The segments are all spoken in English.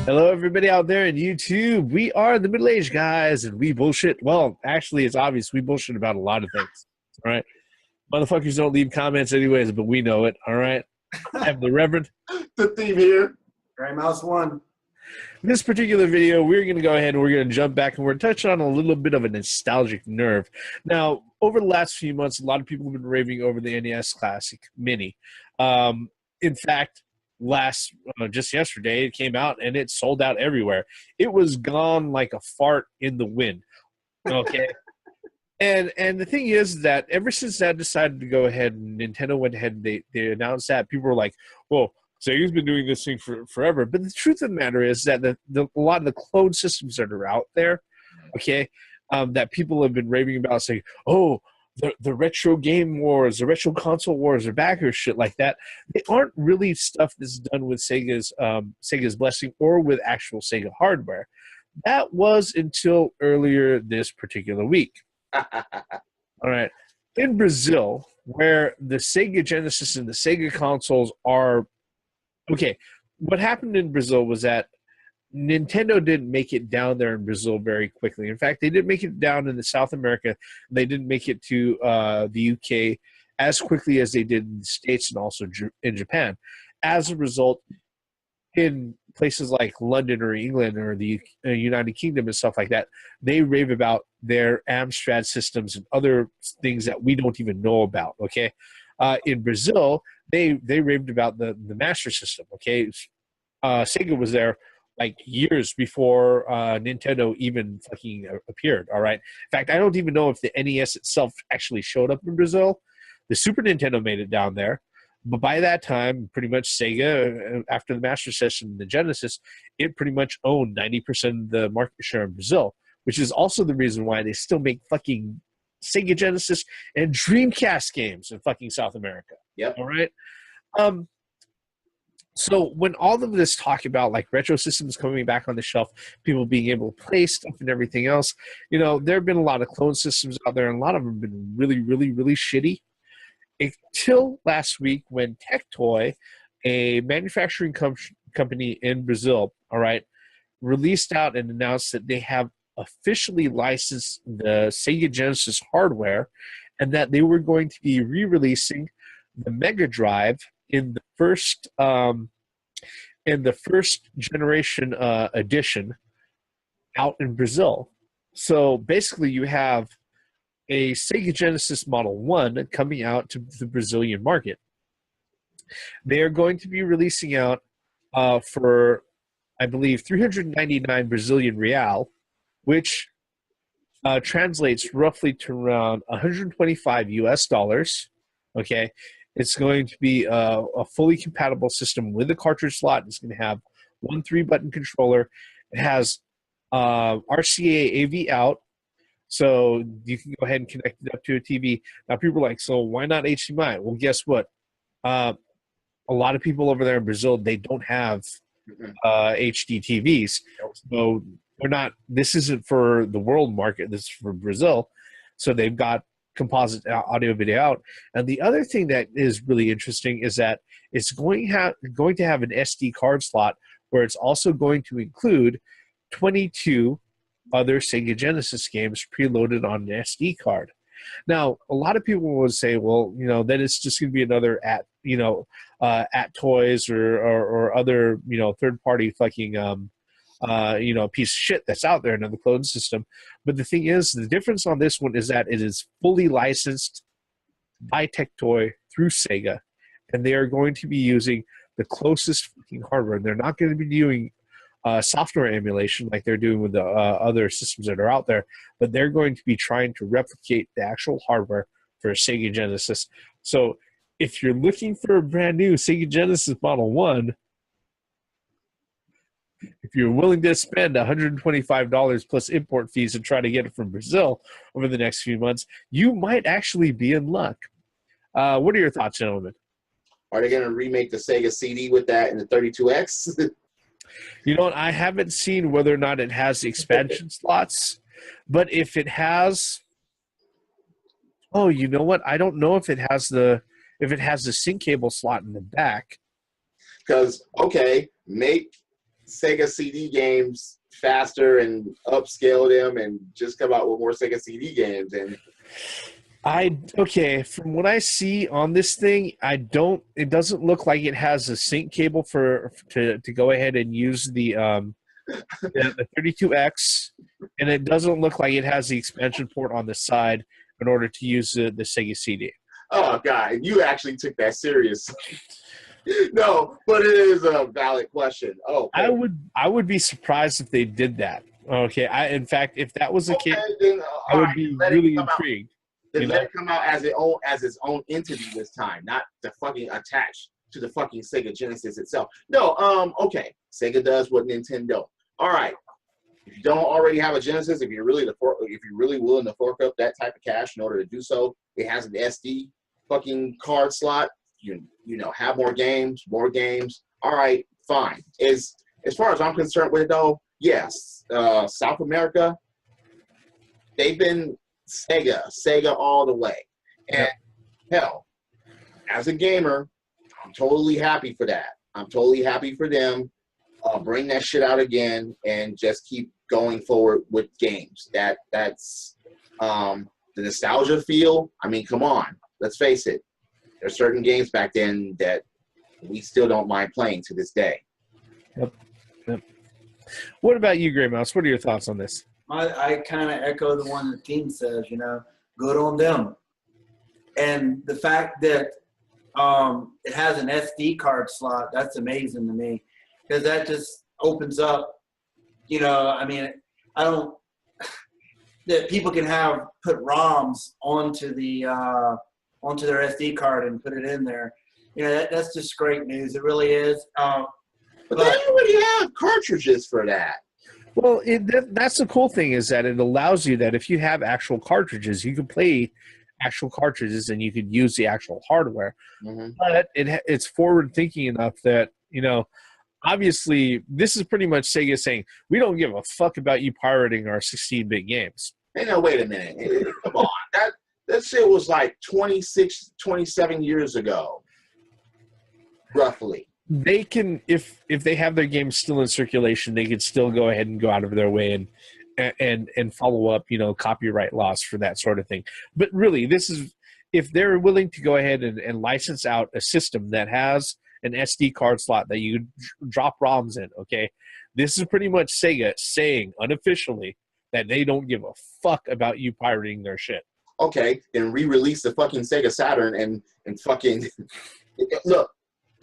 Hello, everybody out there in YouTube. We are the middle-aged guys, and we bullshit. Well, actually, it's obvious we bullshit about a lot of things. All right, motherfuckers don't leave comments anyways, but we know it. All right, I have the Reverend. The theme here. Gray Mouse 1. In this particular video, we're going to go ahead and we're going to jump back and we're touching on a little bit of a nostalgic nerve. Now, over the last few months, a lot of people have been raving over the NES Classic Mini. In fact, just yesterday, it came out and it sold out everywhere. It was gone like a fart in the wind. Okay. And the thing is that ever since that decided to go ahead and Nintendo went ahead and they announced that, people were like, well, Sega's been doing this thing for forever. But the truth of the matter is that a lot of the clone systems that are out there, okay, that people have been raving about, saying, oh, the retro game wars, the retro console wars are back or shit like that, they aren't really stuff that's done with Sega's blessing or with actual Sega hardware. That was until earlier this particular week. All right. In Brazil, where the Sega Genesis and the Sega consoles are okay, what happened in Brazil was that Nintendo didn't make it down there in Brazil very quickly. In fact, they didn't make it down in the South America. They didn't make it to the UK as quickly as they did in the States and also in Japan. As a result, in places like London or England or the United Kingdom and stuff like that, they rave about their Amstrad systems and other things that we don't even know about, okay? In Brazil, they raved about the Master System, okay? Sega was there like years before Nintendo even fucking appeared, all right? In fact, I don't even know if the NES itself actually showed up in Brazil. The Super Nintendo made it down there. But by that time, pretty much Sega, after the Master System and the Genesis, it pretty much owned 90% of the market share in Brazil, which is also the reason why they still make fucking Sega Genesis and Dreamcast games in fucking South America. Yep. All right? So when all of this talk about like retro systems coming back on the shelf, people being able to play stuff and everything else, you know, there have been a lot of clone systems out there, and a lot of them have been really, really, really shitty. Until last week when Tectoy, a manufacturing company in Brazil, all right, released out and announced that they have officially licensed the Sega Genesis hardware and that they were going to be re-releasing the Mega Drive in the first generation edition out in Brazil. So basically you have a Sega Genesis Model 1 coming out to the Brazilian market. They are going to be releasing out for, I believe, 399 Brazilian real, which translates roughly to around 125 US dollars. Okay, it's going to be a fully compatible system with a cartridge slot. It's going to have one 3-button controller. It has RCA AV out, so you can go ahead and connect it up to a TV. Now, people are like, so why not HDMI? Well, guess what? A lot of people over there in Brazil, they don't have HD TVs. So they're not. This isn't for the world market. This is for Brazil. So they've got composite audio video out. And the other thing that is really interesting is that it's going to have an SD card slot where it's also going to include 22 other Sega Genesis games preloaded on an SD card. Now, a lot of people would say, well, you know, then it's just going to be another at Toys or other, you know, third-party fucking piece of shit that's out there in the clone system. But the thing is, the difference on this one is that it is fully licensed by Tectoy through Sega, and they are going to be using the closest fucking hardware. They're not going to be doing software emulation like they're doing with the other systems that are out there, but they're going to be trying to replicate the actual hardware for a Sega Genesis. So if you're looking for a brand new Sega Genesis Model 1, if you're willing to spend $125 plus import fees and try to get it from Brazil over the next few months, you might actually be in luck. What are your thoughts, gentlemen? Are they going to remake the Sega CD with that in the 32X? You know what? I haven't seen whether or not it has expansion slots, but if it has, oh, you know what? I don't know if it has the sync cable slot in the back. Because okay, make Sega CD games faster and upscale them and just come out with more Sega CD games. And okay, from what I see on this thing, it doesn't look like it has a sync cable to go ahead and use the 32X, and it doesn't look like it has the expansion port on the side in order to use the Sega CD. Oh God, you actually took that serious. No, but it is a valid question. Oh, okay. I would be surprised if they did that. Okay, in fact, if that was the case, Then, I would be really intrigued. Then let it come out as its own entity this time, not to fucking attach to the fucking Sega Genesis itself. No, okay. Sega does what Nintendo. All right. If you don't already have a Genesis, if you're really willing to fork up that type of cash in order to do so, it has an SD fucking card slot. You know, have more games. All right, fine. As far as I'm concerned with it, though, yes, South America, they've been Sega all the way. And hell, as a gamer, I'm totally happy for that. I'm totally happy for them. Bring that shit out again and just keep going forward with games. That's the nostalgia feel. I mean, come on, let's face it. There's certain games back then that we still don't mind playing to this day. Yep. What about you, Grey Mouse? What are your thoughts on this? I kind of echo the one the team says, good on them. And the fact that it has an SD card slot, that's amazing to me. Because that just opens up, that people can put ROMs onto their SD card and put it in there. That's just great news. It really is. But they already have cartridges for that. Well, that's the cool thing is that it allows you that if you have actual cartridges, you can play actual cartridges and you could use the actual hardware. Mm-hmm. But it's forward thinking enough that, obviously this is pretty much Sega saying, we don't give a fuck about you pirating our 16-bit games. Hey, no, wait a minute. Come on. That shit was like 26, 27 years ago, roughly. They can, if they have their games still in circulation, they could still go ahead and go out of their way and follow up, copyright laws for that sort of thing. But really, this is, if they're willing to go ahead and license out a system that has an SD card slot that you drop ROMs in, okay, this is pretty much Sega saying unofficially that they don't give a fuck about you pirating their shit. Okay, then re-release the fucking Sega Saturn and fucking look.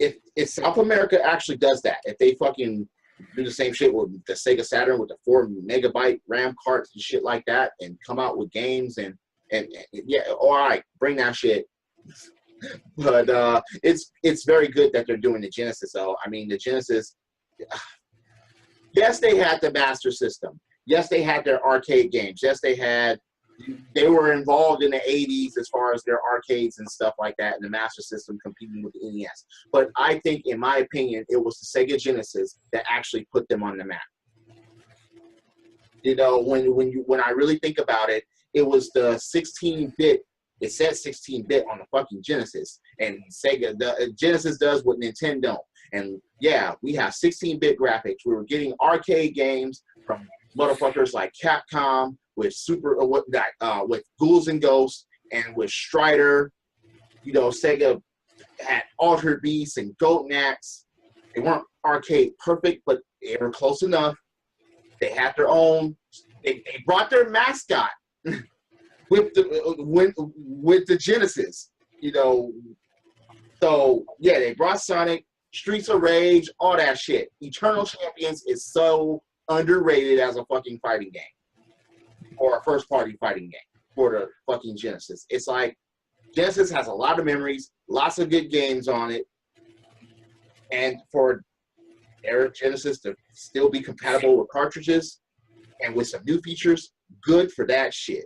If South America actually does that, if they fucking do the same shit with the Sega Saturn with the 4 megabyte RAM cards and shit like that, and come out with games and yeah, all right, bring that shit. But it's very good that they're doing the Genesis though. I mean, the Genesis. Yes, they had the Master System. Yes, they had their arcade games. Yes, they were involved in the 80s as far as their arcades and stuff like that, and the Master System competing with the NES. But I think, in my opinion, it was the Sega Genesis that actually put them on the map. When I really think about it, it was the 16-bit. It said 16-bit on the fucking Genesis, and the Genesis does what Nintendo. And yeah, we have 16-bit graphics. We were getting arcade games from motherfuckers like Capcom with with Ghouls and Ghosts, and with Strider. Sega had Altered Beast and Goat Nax. They weren't arcade perfect, but they were close enough. They had their own. They brought their mascot with the Genesis. So yeah, they brought Sonic, Streets of Rage, all that shit. Eternal Champions is so underrated as a fucking fighting game, or a first-party fighting game for the fucking Genesis. It's like Genesis has a lot of memories, lots of good games on it, and for their Genesis to still be compatible with cartridges and with some new features, good for that shit.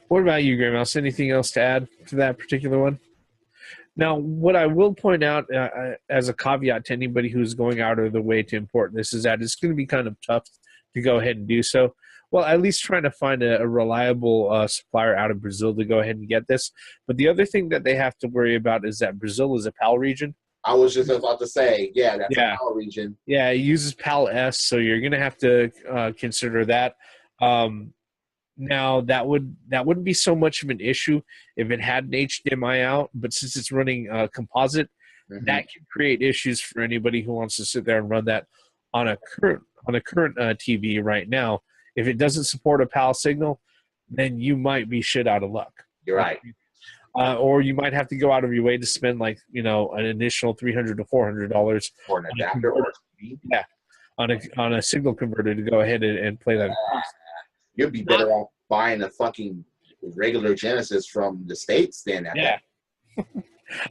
What about you, Grey Mouse? Anything else to add to that particular one? Now, what I will point out as a caveat to anybody who's going out of the way to import this is that it's going to be kind of tough to go ahead and do so. Well, at least trying to find a reliable supplier out of Brazil to go ahead and get this. But the other thing that they have to worry about is that Brazil is a PAL region. I was just about to say, yeah, that's Yeah. a PAL region. Yeah, it uses PAL S, so you're going to have to consider that. Now that wouldn't be so much of an issue if it had an HDMI out, but since it's running composite, that can create issues for anybody who wants to sit there and run that on a current TV right now. If it doesn't support a PAL signal, then you might be shit out of luck. You're right. Or you might have to go out of your way to spend like an initial $300 to $400 For an adapter or TV. Yeah, on a signal converter to go ahead and play that. You'd be better off buying a fucking regular Genesis from the States than that. Yeah.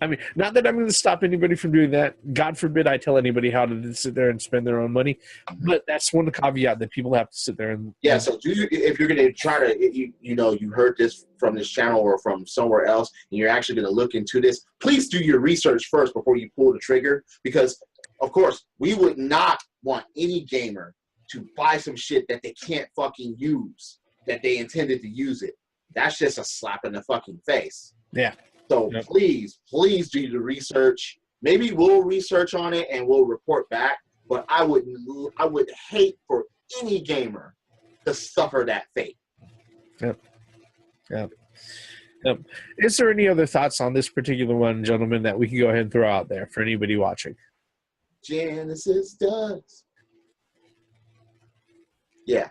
I mean, not that I'm going to stop anybody from doing that. God forbid I tell anybody how to sit there and spend their own money. But that's one caveat that people have to sit there and. Yeah. So if you're going to try to, you heard this from this channel or from somewhere else, and you're actually going to look into this, please do your research first before you pull the trigger. Because, of course, we would not want any gamer to buy some shit that they can't fucking use, that they intended to use it. That's just a slap in the fucking face. Yeah. So please do the research. Maybe we'll research on it and we'll report back. But I would hate for any gamer to suffer that fate. Yep. Is there any other thoughts on this particular one, gentlemen, that we can go ahead and throw out there for anybody watching? Genesis does. Yeah.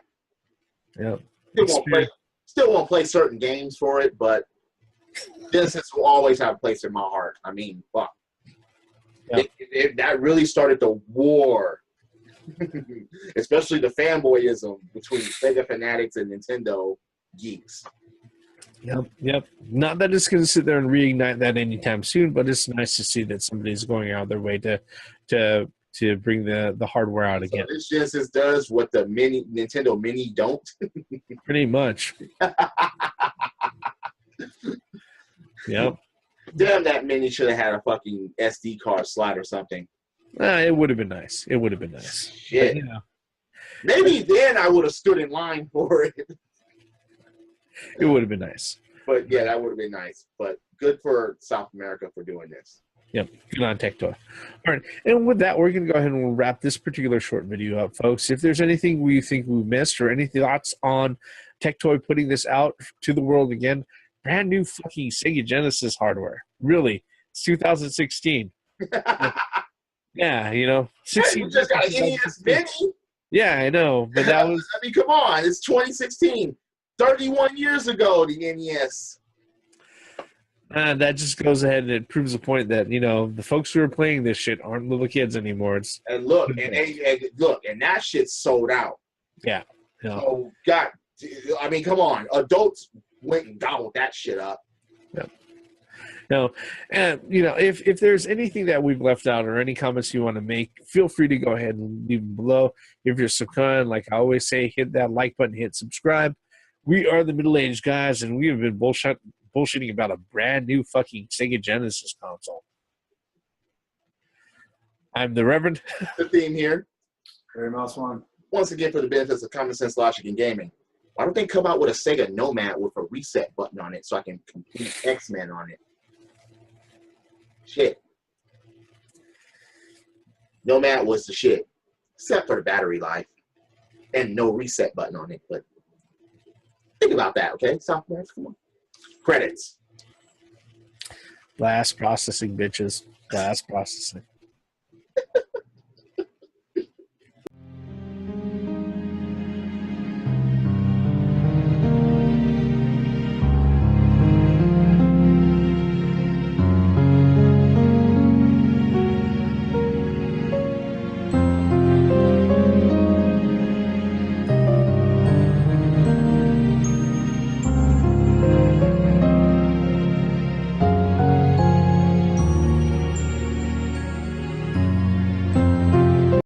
Yep. Still won't play certain games for it, but Genesis will always have a place in my heart. I mean, fuck. Yep. That really started the war, especially the fanboyism between Sega fanatics and Nintendo geeks. Yep. Not that it's going to sit there and reignite that anytime soon, but it's nice to see that somebody's going out of their way to bring the hardware out again. So this Genesis does what the Nintendo Mini don't. Pretty much. Yep. Damn, that Mini should have had a fucking SD card slot or something. It would have been nice. Shit. But, maybe then I would have stood in line for it. It would have been nice. But yeah, that would have been nice. But good for South America for doing this. Yep, good on Tectoy. All right, and with that, we're going to go ahead and we'll wrap this particular short video up, folks. If there's anything we think we missed or any thoughts on Tectoy putting this out to the world again, brand new fucking Sega Genesis hardware. Really, it's 2016. Yeah, 16. You just got an NES Mini. Yeah, I know, but that was. I mean, come on, it's 2016. 31 years ago, the NES. That just goes ahead and it proves the point that the folks who are playing this shit aren't little kids anymore. And that shit's sold out. Yeah. So I mean, come on, adults went and gobbled that shit up. Yep. No, and if there's anything that we've left out or any comments you want to make, feel free to go ahead and leave them below. If you're so kind, like I always say, hit that like button, hit subscribe. We are the middle-aged guys, and we have been bullshitting about a brand new fucking Sega Genesis console. I'm the Reverend. The theme here. Very mouse one. Once again, for the benefits of common sense, logic, and gaming. Why don't they come out with a Sega Nomad with a reset button on it so I can complete X-Men on it? Shit. Nomad was the shit. Except for the battery life. And no reset button on it. But think about that, okay? South America, come on. Credits. Blast processing, bitches. Blast processing.